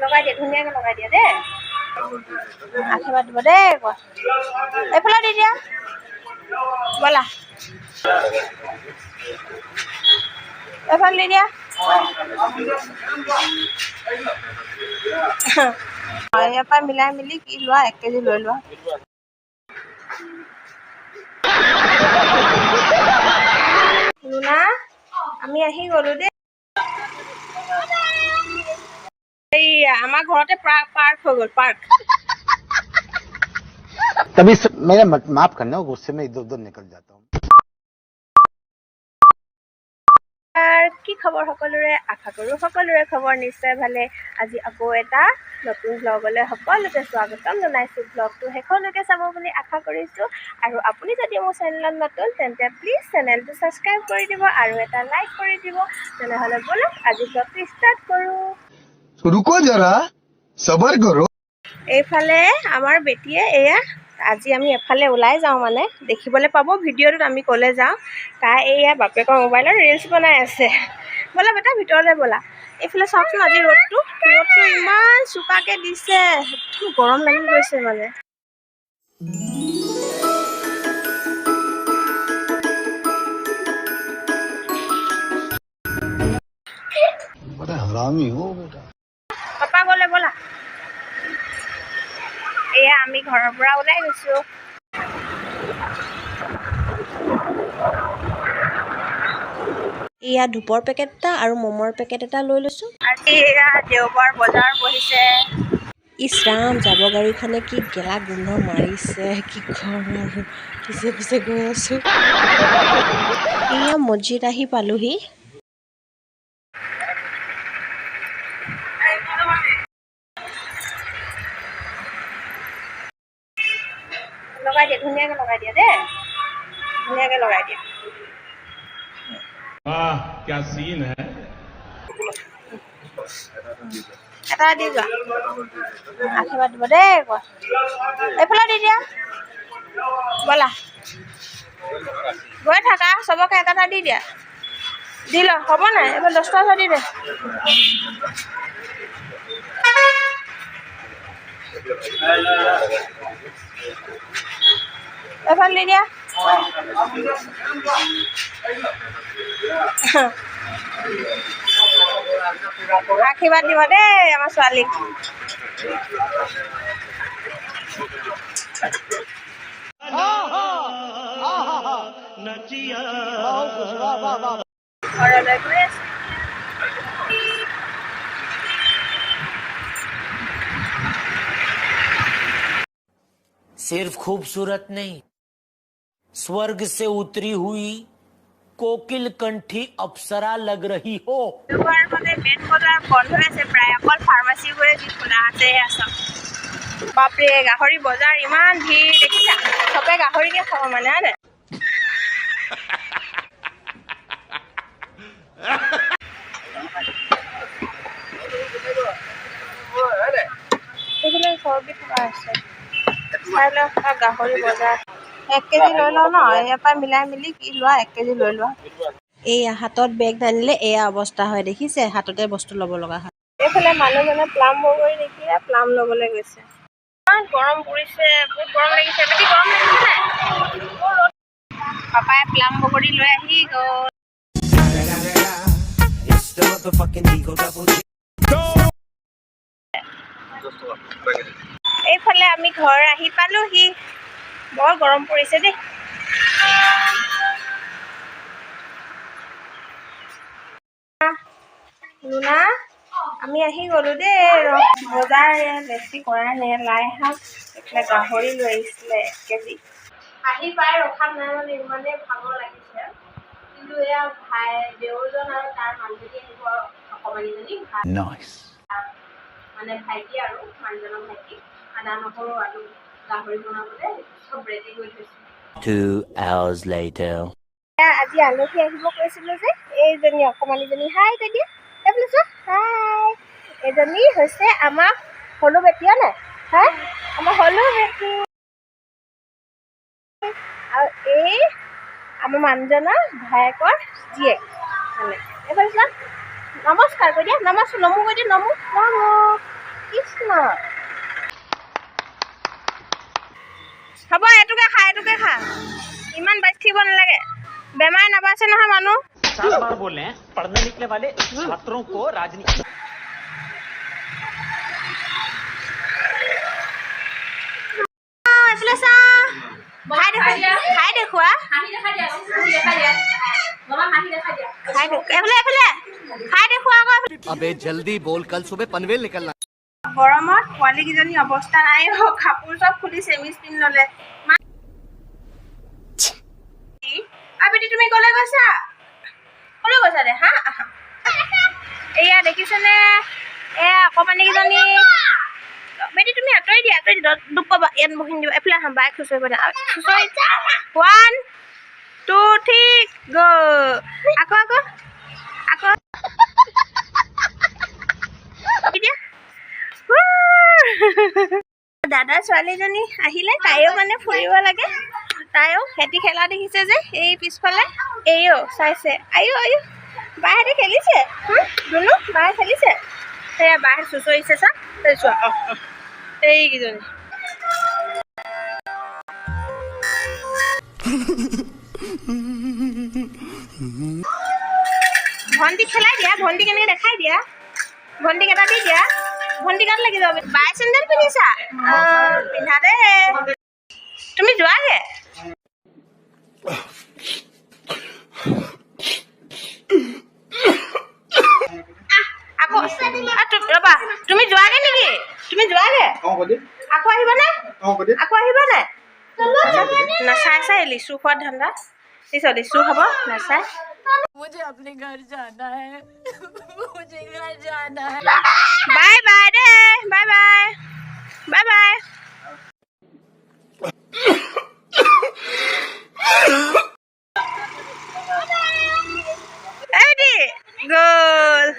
লগাই দিয়া, ধুনীয়াকৈ লগাই দিয়া দেই। আশীৰ্বাদ দিব দেই। কোৱা এইফালে দি দিয়া ব'লা, এইফালে দি দিয়া। ইয়াৰ পৰা মিলাই মিলি কি লোৱা, 1 কেজি লৈ লোৱা। লুনা, আমি আহি গ'লো দেই। এইয়া আমাৰ ঘৰতে পাৰ্ক হৈ গ'ল, পাৰ্ক। तभी मेरा माफ करना, गुस्से में इधर उधर निकल जाता हूँ। কি খবৰ সকলোৰে? আশা কৰোঁ সকলোৰে খবৰ নিশ্চয় ভালে। আজি আকৌ এটা নতুন ব্লগলৈ সকলোকে স্বাগতম জনাইছোঁ। ব্লগটো শেষলৈকে চাব বুলি আশা কৰিছোঁ। আৰু আপুনি যদি মোৰ চেনেলত নতুন তেন্তে প্লিজ চেনেলটো ছাবস্ক্ৰাইব কৰি দিব আৰু এটা লাইক কৰি দিব। তেনেহ'লে ব'লক আজি ব্লগটো ষ্টাৰ্ট কৰোঁ। रुको जरा सबर करो। এইফালে আমাৰ বেটীয়ে এয়া আজি আমি এফালে ওলাই যাওঁ, মানে দেখিবলৈ পাব ভিডিঅ'টোত আমি ক'লে যাওঁ। তাই এয়া বাপেকৰ মোবাইলত ৰিলচ বনাই আছে। ব'লা বেটা ভিতৰলৈ ব'লা। এইফালে চাওকচোন আজি ৰ'দটো ইমান চোকাকৈ দিছে, গৰম লাগি গৈছে মানে। बड़ा हरामी हो बेटा। পাপা গ'লে ব'লা। এয়া আমি ঘৰৰ পৰা ওলাই গৈছোঁ। এয়া ধূপৰ পেকেট এটা আৰু মমৰ পেকেট এটা লৈ লৈছোঁ। আজি এয়া দেওবাৰ বজাৰ বহিছে। ইছ ৰাম, যাব গাড়ীখনে কি গেলা গোন্ধ মাৰিছে, কি ক'ম আৰু। পিছে পিছে গৈ আছোঁ। এয়া মছজিদ আহি পালোহি। লগাই দিয়া, ধুনীয়াকৈ লগাই দিয়া দেই, ধুনীয়াকৈ লগাই দিয়া। वाह क्या सीन है। এটা দি যোৱা, আশীৰ্বাদ দিব দেই। কোৱা এইফালে দি দিয়া ব'লা, গৈ থাকা, চবকে এটা এটা দি দিয়া। দি ল, হ'ব নাই? এইবাৰ 10 টকা দি দে। এইফালে দি দিয়া। আশীৰ্বাদ দিব দেই আমাৰ ছোৱালীক। ঘৰলৈ গৈ আছোঁ। सिर्फ खूबसूरत नहीं, स्वर्ग से उतरी हुई कोकिल कंठी अप्सरा लग रही हो। দেওবাৰ মানে মেইন বজাৰ বন্ধ হৈ আছে প্ৰায়, অকল ফাৰ্মাচীবোৰে যি খোলা আছে আছে। বাপৰে, গাহৰি বজাৰ ইমান ভিৰ দেখিছা? চবে গাহৰিকে খাব মানে, হয় নাই? সেইখিনি চৰ্বি থকা আছে। চাই লওঁ গাহৰি বজাৰ 1 কেজি লৈ লওঁ ন? ইয়াৰ পৰা মিলাই মিলি কি লোৱা, 1 কেজি লৈ লোৱা। এইয়া হাতত বেগ নানিলে এয়া অৱস্থা হয়, দেখিছে? হাততে বস্তু ল'ব লগা হয়। এইফালে মানুহজনে প্লাম বগৰী দেখিলে প্লাম ল'বলৈ গৈছে। ইমান গৰম পৰিছে, বহুত গৰম লাগিছে। বেছি গৰম লাগিছে নাই? পাপাই প্লাম বগৰী লৈ আহি গ'ল। এইফালে আমি ঘৰ আহি পালোহি। বৰ গৰম পৰিছে দেই। লুনা, আমি আহি গ'লো দেই। বজাৰ বেছি কৰা নাই, লাই শাক, এইফালে গাহৰি লৈ আহিছিলে 1 কেজি। আহি পাই ৰখা নাই মানে, ইমানেই ভাগৰ লাগিছে। কিন্তু এয়া দেউৰজন আৰু তাৰ মানুহজনী আহিব, অকমানিজনী মানে ভাইটি আৰু মানুহজনৰ ভাইটি। আদা নহৰু আৰু গাহৰি বনাবলৈ চব ৰেডি কৰি থৈছে। 2 hours later. আজি আলহী আহিব কৈছিলোঁ যে, এইজনী অকমানিজনী। হাই তেদি, এইফালে চোৱা। হাই, এজনী হৈছে আমাৰ সৰু বেটী নে? হাই, আমাৰ সৰু বেটী। আৰু এই আমাৰ মানুহজনৰ ভায়েকৰ জীয়েক মানে। এইফালে চোৱা, নমস্কাৰ কৈ দিয়া, নমো কৈ দিয়া, নমো নমো। কৃষ্ণ হ'ব এইটোকে খা ইমান বাচি থাকিব নালাগে বেমাৰ নাবাচে নহয় মানুহ 7 बार बोल रहे हैं पढ़ने निकले वाले छात्रों को राजनीति এইফালে চা খাই দেখুৱা খাই দেখুৱা আকৌ अबे जल्दी बोल कल सुबह पनवेल निकलना গৰমত পোৱালীকেইজনী অৱস্থা নাই কাপোৰ চব খুলি চেমি স্পিন ল'লে আবেলি তুমি ক'লৈ গৈছা দে হা এয়া দেখিছেনে অকণমানিকেইজনী বেটি তুমি আঁতৰি দিয়া দুখ পাবা ইয়াত বহি দিবা এফালে আহা বাইক খুচৰিব দিয়া খুচৰি 1 2 3 গো আকৌ দাদা ছোৱালীজনী আহিলে তাইও মানে ফুৰিব লাগে তাইও সিহঁতি খেলা দেখিছে যে এই পিছফালে এইও চাইছে আয়ো বাহেঁতে খেলিছে দুনু বাহে খেলিছে সেয়া বাহে চুচৰিছে চা চোৱা এইকেইজনী ভণ্টি খেলাই দিয়া ভণ্টি কেনেকৈ দেখাই দিয়া ভণ্টিক এটা দি দিয়া ভণ্টি গাত লাগি যাব বাই চেণ্ডেল পিন্ধিছা পিন্ধা দে তুমি যোৱাগে আকৌ ৰবা তুমি যোৱাগে নেকি তুমি যোৱাগে আকৌ আহিবানে নাচাই চাই লিচু খোৱাৰ ধান্দা লিচু খাব নাচাই मुझे अपने घर जाना है मुझे घर जाना है बाय बाय दे बाय बाय एडी गोल